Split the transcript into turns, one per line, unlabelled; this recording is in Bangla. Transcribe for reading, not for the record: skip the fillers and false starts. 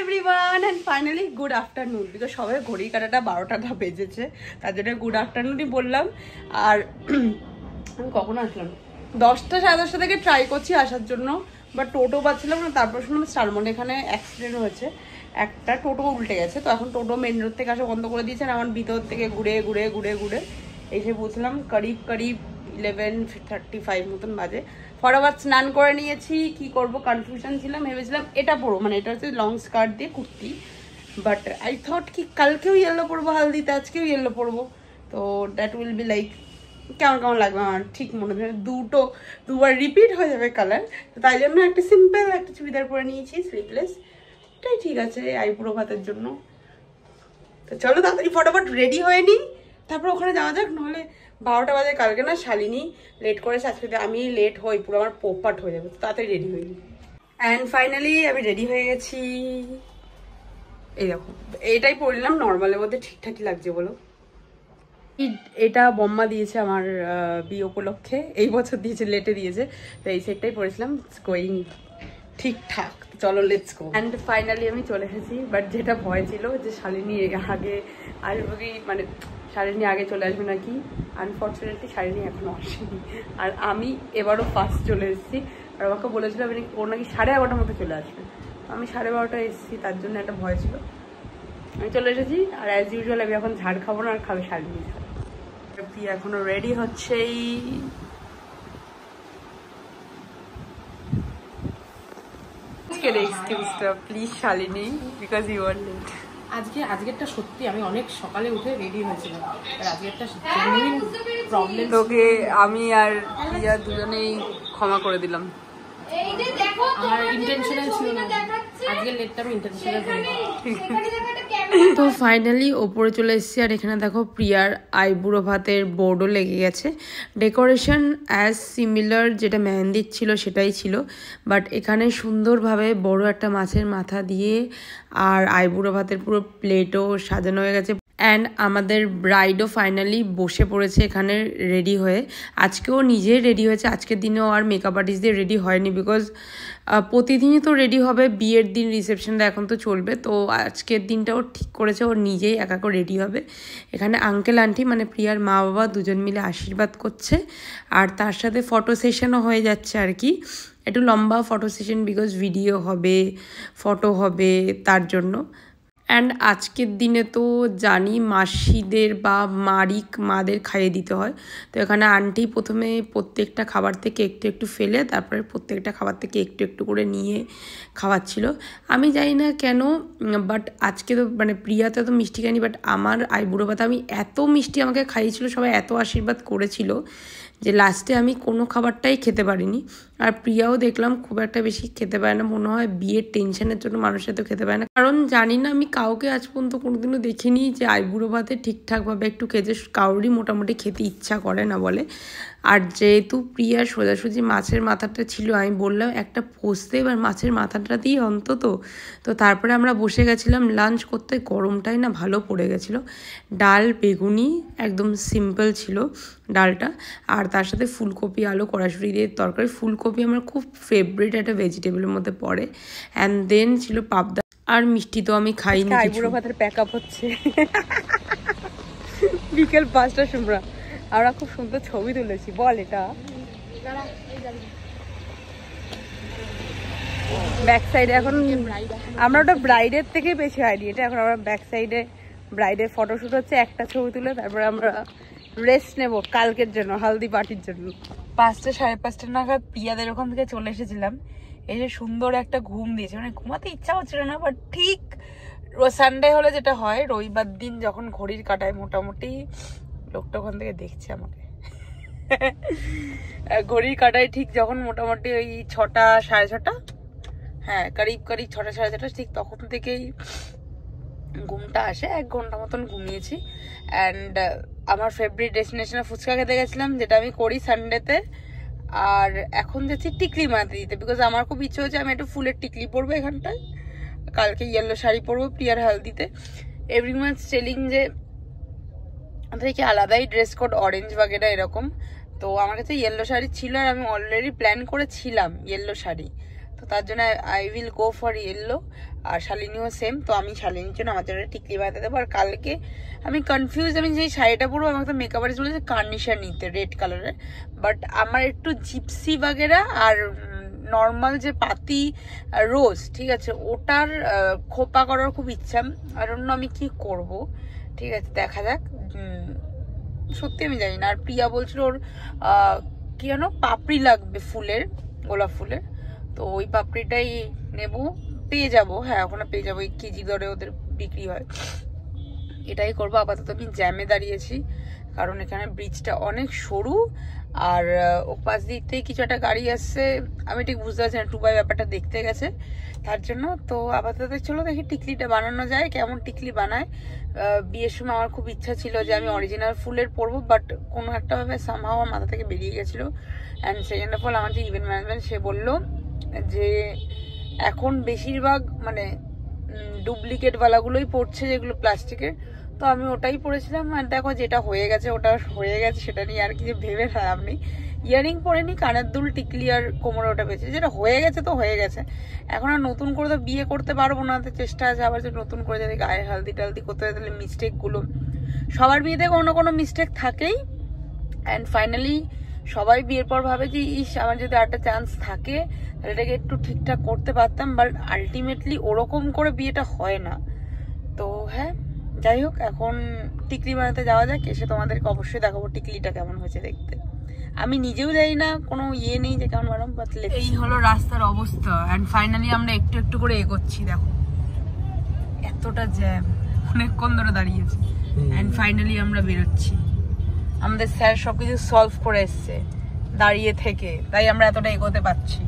Everyone and finally good afternoon, because সবাই ঘড়ির কাঁটাটা 12টা বেজেছে, তার জন্য গুড আফটারনুনই বললাম। আর আমি কখন আসলাম 10টা সাড়ে 10টা থেকে ট্রাই করছি আসার জন্য, বাট টোটো পাচ্ছিলাম না। তারপর শুনলাম স্টারমন্ডে এখানে অ্যাক্সিডেন্ট হয়েছে, একটা টোটো উল্টে গেছে, তো এখন টোটো মেন রোড থেকে আসা বন্ধ করে দিয়েছেন। আমার ভিতর থেকে ঘুরে ঘুরে ঘুরে ঘুরে এসে বুঝলাম করিব 11:35 মতন বাজে। ফটাফট স্নান করে নিয়েছি। কি করব কনফিউশন ছিলাম, ভেবেছিলাম এটা পরবো, মানে এটা হচ্ছে লং স্কার্ট দিয়ে কুর্তি, বাট আই থট কি কালকেও ইয়েলো পরবো হালদিতে, আজকেও ইয়েলো পরবো, তো দ্যাট উইল বি লাইক কেমন কেমন লাগবে আমার ঠিক মনে হয়, দুবার রিপিট হয়ে যাবে কালার। তো তাই জন্য একটা সিম্পল একটা চুড়িদার পরে নিয়েছি স্লিভলেস, এটাই ঠিক আছে আইবুড়ো ভাতের জন্য। তো চলো তাড়াতাড়ি ফটাফট রেডি হয়ে নিই, তারপর ওখানে যাওয়া যাক। নাহলে 12টা বাজে, কালকে না শালিনী লেট করেছে, আজকে আমি লেট হই পুরো, আমার পোপাট হয়ে যাবে, তো তাড়াতাড়ি রেডি হয়ে নিই। অ্যান্ড ফাইনালি আমি রেডি হয়ে গেছি। এই দেখো এটাই পরলাম, নর্মালের মধ্যে ঠিকঠাকই লাগছে বলো। এটা বম্মা দিয়েছে আমার বিয়ে উপলক্ষে, এই বছর দিয়েছে, লেটে দিয়েছে, তো এই সেটটাই পরেছিলাম, গোয়িং ঠিকঠাক। চলো লেটস গো। অ্যান্ড ফাইনালি আমি চলে এসেছি, বাট যেটা ভয় ছিল যে শালিনী আগে আসবে কি, মানে শালিনী আগে চলে আসবে নাকি, আনফর্চুনেটলি শালিনী এখনো আসেনি, আর আমি এবারও ফার্স্ট চলে এসেছি। আর আমাকে বলেছিল আমি ও নাকি 11:30টার মতো চলে আসবে, আমি 12:30টায় এসেছি, তার জন্য একটা ভয় ছিল। আমি চলে এসেছি, আর অ্যাজ ইউজুয়াল আমি এখন ঝাড় খাবো না, আর খাবে শালিনী। এখনো রেডি হচ্ছেই। Please Shalini, because you are late.
আজকেরটা সত্যি আমি অনেক সকালে উঠে রেডি হয়েছিলাম, আর আজকেরটা জেনুইন প্রবলেম।
তোকে আমি আর প্রিয়া দুজনেই ক্ষমা করে দিলাম,
আমার ইন্টেনশনাল ছিল না, আজকের লেটটা আমি ইন্টেনশনাল করিনি।
তো ফাইনালি ওপরে চলে এসেছি, আর এখানে দেখো প্রিয়ার আইবুড়ো ভাতের বোর্ডও লেগে গেছে। ডেকোরেশন অ্যাজ সিমিলার যেটা মেহেন্দির ছিল সেটাই ছিল, বাট এখানে সুন্দরভাবে বড় একটা মাছের মাথা দিয়ে আর আইবুড়ো ভাতের পুরো প্লেটও সাজানো হয়ে গেছে। অ্যান্ড আমাদের ব্রাইডও ফাইনালি বসে পড়েছে এখানে রেডি হয়ে। আজকেও নিজে রেডি হয়েছে, আজকের দিনেও আর মেকআপ আর্টিস্ট দিয়ে রেডি হয়নি, বিকজ প্রতিদিনই তো রেডি হবে, বিয়ের দিন রিসেপশনটা এখন তো চলবে, তো আজকের দিনটাও ঠিক করেছে ও নিজেই একা করে রেডি হবে। এখানে আঙ্কেল আন্টি মানে প্রিয়ার মা বাবা দুজন মিলে আশীর্বাদ করছে, আর তার সাথে ফটো সেশনও হয়ে যাচ্ছে আর কি, একটু লম্বা ফটো সেশন, বিকজ ভিডিও হবে, ফটো হবে, তার জন্য। অ্যান্ড আজকের দিনে তো জানি মাসিদের বা মাদের খাইয়ে দিতে হয়, তো এখানে আন্টি প্রথমে প্রত্যেকটা খাবার থেকে একটু একটু ফেলে তারপরে প্রত্যেকটা খাবার থেকে একটু একটু করে নিয়ে খাওয়াচ্ছিল। আমি জানি না কেন, বাট আজকে তো মানে প্রিয়াতে তো মিষ্টি খাইনি, বাট আমার আইবুড়ো ভাতে আমি এত মিষ্টি আমাকে খাইয়েছিল, সবাই এত আশীর্বাদ করেছিল যে লাস্টে আমি কোনো খাবারটাই খেতে পারিনি। আর প্রিয়াও দেখলাম খুব একটা বেশি খেতে পারে না, মনে হয় বিয়ের টেনশনের জন্য মানুষের তো খেতে পারে না, কারণ জানি না আমি কাউকে আজ পর্যন্ত কোনোদিনও দেখিনি যে আইবুড়ো ভাতে ঠিকঠাকভাবে একটু খেতে, কারোরই মোটামুটি খেতে ইচ্ছা করে না বলে। আর যেহেতু প্রিয়ার সোজাসুজি মাছের মাথাটা ছিল, আমি বললাম একটা পোস্তে এবার মাছের মাথাটা দিয়ে অন্তত, তো তারপরে আমরা বসে গেছিলাম লাঞ্চ করতে। গরমটাই না ভালো পড়ে গেছিলো। ডাল বেগুনি একদম সিম্পল ছিল ডালটা, আর তার সাথে ফুলকপি আলু কড়াইশুঁটি দিয়ে তরকারি। ফুলকপি আমার খুব ফেভারিট একটা ভেজিটেবলের মধ্যে পড়ে। অ্যান্ড দেন ছিল পাবদা, আর মিষ্টি তো আমি খাইনি। আইবুড়ো ভাতের প্যাক আপ হচ্ছে বিকেল 5টার সময়, আমরা খুব সুন্দর ছবি তুলেছি। বল এটা ব্যাক সাইডে, এখন আমরা ওটা ব্রাইডের থেকে বেশি হয়নি, এটা এখন আমরা ব্যাক সাইডে ব্রাইডের ফটোশ্যুট হচ্ছে, একটা ছবি তুলে তারপরে আমরা রেস্ট নেব কালকের জন্য, হালদি পার্টির জন্য। 5টা সাড়ে 5টা নাগাদ প্রিয়াদের ওখান থেকে চলে এসেছিলাম, এই যে সুন্দর একটা ঘুম দিয়েছে, মানে ঘুমাতে ইচ্ছা হচ্ছিল না, বাট ঠিক সানডে হলে যেটা হয়, রবিবার দিন যখন ঘড়ির কাটায় মোটামুটি লোকটা ওখান থেকে দেখছে আমাকে ঘড়ির কাটায় ঠিক যখন মোটামুটি ওই 6টা সাড়ে 6টা, হ্যাঁ করিব 6টা সাড়ে 6টা, ঠিক তখন থেকেই ঘুমটা আসে। 1 ঘন্টা মতন ঘুমিয়েছি। অ্যান্ড আমার ফেভারিট ডেস্টিনেশনে ফুচকা খেতে গেছিলাম, যেটা আমি করি সানডেতে। আর এখন যাচ্ছি টিকলি বানাতে দিতে, বিকজ আমার খুব ইচ্ছে হচ্ছে আমি একটু ফুলের টিকলি পরবো এখানটায়, কালকে ইয়েলো শাড়ি পরবো প্রিয়ার হালদিতে। এভরিওয়ান টেলিং যে আমাদের কি আলাদাই ড্রেস কোড, অরেঞ্জ বাগেরা এরকম, তো আমার কাছে ইয়েলো শাড়ি ছিল, আর আমি অলরেডি প্ল্যান করেছিলাম ইয়েলো শাড়ি, তো তার জন্য I will go for yellow. R শালিনীও same. তো আমি শালিনীর জন্য আমার জন্য টিকলি বানাতে দেবো। আর কালকে আমি কনফিউজ, আমি যেই শাড়িটা পরবো আমাকে তো মেকআপ আর্টিস্ট বলেছে কার্নিশার নিতে রেড কালারের, বাট আমার একটু জিপসি বাগেরা আর নর্মাল যে পাতি রোজ, ঠিক আছে, ওটার খোপা করার খুব ইচ্ছা। আর অন্য আমি কি করব, ঠিক আছে দেখা যাক। সত্যি আমি জানি না। আর প্রিয়া বলছিল ওর কি জানো পাপড়ি লাগবে ফুলের, গোলাপ ফুলের, তো ওই পাপড়িটাই নেব। পেয়ে যাবো, হ্যাঁ ওখানে পেয়ে যাবো, এই কেজি দরে ওদের বিক্রি হয়। এটাই করবো। আপাতত আমি জ্যামে দাঁড়িয়েছি কারণ এখানে ব্রিজটা অনেক সরু আর ও পাশ দিক থেকে কিছু একটা গাড়ি আসছে, আমি ঠিক বুঝতে পারছি না, টুবাই ব্যাপারটা দেখতে গেছে তার জন্য। তো আপাতত চলো দেখি টিকলিটা বানানো যায়, কেমন টিকলি বানায়। বিয়ের সময় আমার খুব ইচ্ছা ছিল যে আমি অরিজিনাল ফুলের পরবো, বাট কোনো একটা ভাবে সামহাও আমার মাথা থেকে বেরিয়ে গেছিলো। অ্যান্ড সেকেন্ড অফ অল আমার যে ইভেন্ট ম্যানেজমেন্ট সে বললো যে এখন বেশিরভাগ মানে ডুপ্লিকেট বালাগুলোই পড়ছে যেগুলো প্লাস্টিকের, তো আমি ওটাই পরেছিলাম। আর দেখো যেটা হয়ে গেছে ওটা হয়ে গেছে, সেটা নিয়ে আর কিছু ভেবে লাভ নেই। ইয়ারিং পরেনি, কানের দুল, টিকলি আর কোমরে ওটা পেয়েছে, যেটা হয়ে গেছে তো হয়ে গেছে। এখন আর নতুন করে তো বিয়ে করতে পারবো না, তো চেষ্টা আছে আবার যে নতুন করে যদি গায়ে হালদি টালদি করতে হয় তাহলে মিস্টেকগুলো, সবার বিয়েতে কোনো কোনো মিস্টেক থাকেই। অ্যান্ড ফাইনালি সবাই বিয়ের পর ভাবে যে ইস আমার যদি একটা চান্স থাকে তাহলে এটাকে একটু ঠিকঠাক করতে পারতাম, বাট আলটিমেটলি ওরকম করে বিয়েটা হয় না। তো হ্যাঁ যাই হোক, এখন টিকলি বানাতে যাওয়া যাক, এসে তোমাদেরকে অবশ্যই দেখাবো টিকলিটা কেমন হয়েছে দেখতে। আমি নিজেও জানি না, কোনো ইয়ে নেই যে কেমন বানাবো, বাট এই হলো রাস্তার অবস্থা। অ্যান্ড ফাইনালি আমরা একটু একটু করে এগোচ্ছি, দেখো এতটা জ্যাম, অনেকক্ষণ ধরে দাঁড়িয়েছি। অ্যান্ড ফাইনালি আমরা বেরোচ্ছি। আমাদের স্যার সবকিছু সলভ করে এসছে দাঁড়িয়ে থেকে, তাই আমরা এতটা এগোতে পারছি।